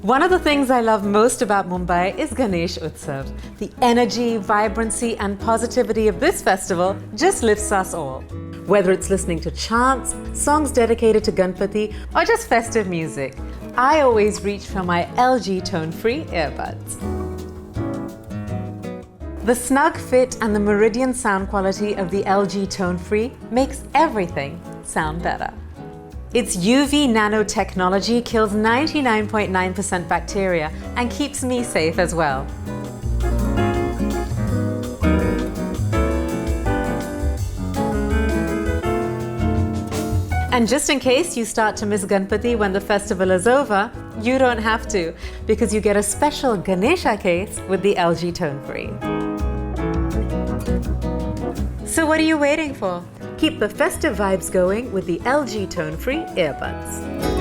One of the things I love most about Mumbai is Ganesh Utsav. The energy, vibrancy, and positivity of this festival just lifts us all. Whether it's listening to chants, songs dedicated to Ganpati, or just festive music, I always reach for my LG tone-free earbuds. The snug fit and the meridian sound quality of the LG tone-free makes everything sound better. Its UV nanotechnology kills 99.9% bacteria and keeps me safe as well. And just in case you start to miss Ganpati when the festival is over, you don't have to, because you get a special Ganesha case with the LG tone-free. So what are you waiting for? Keep the festive vibes going with the LG tone-free earbuds.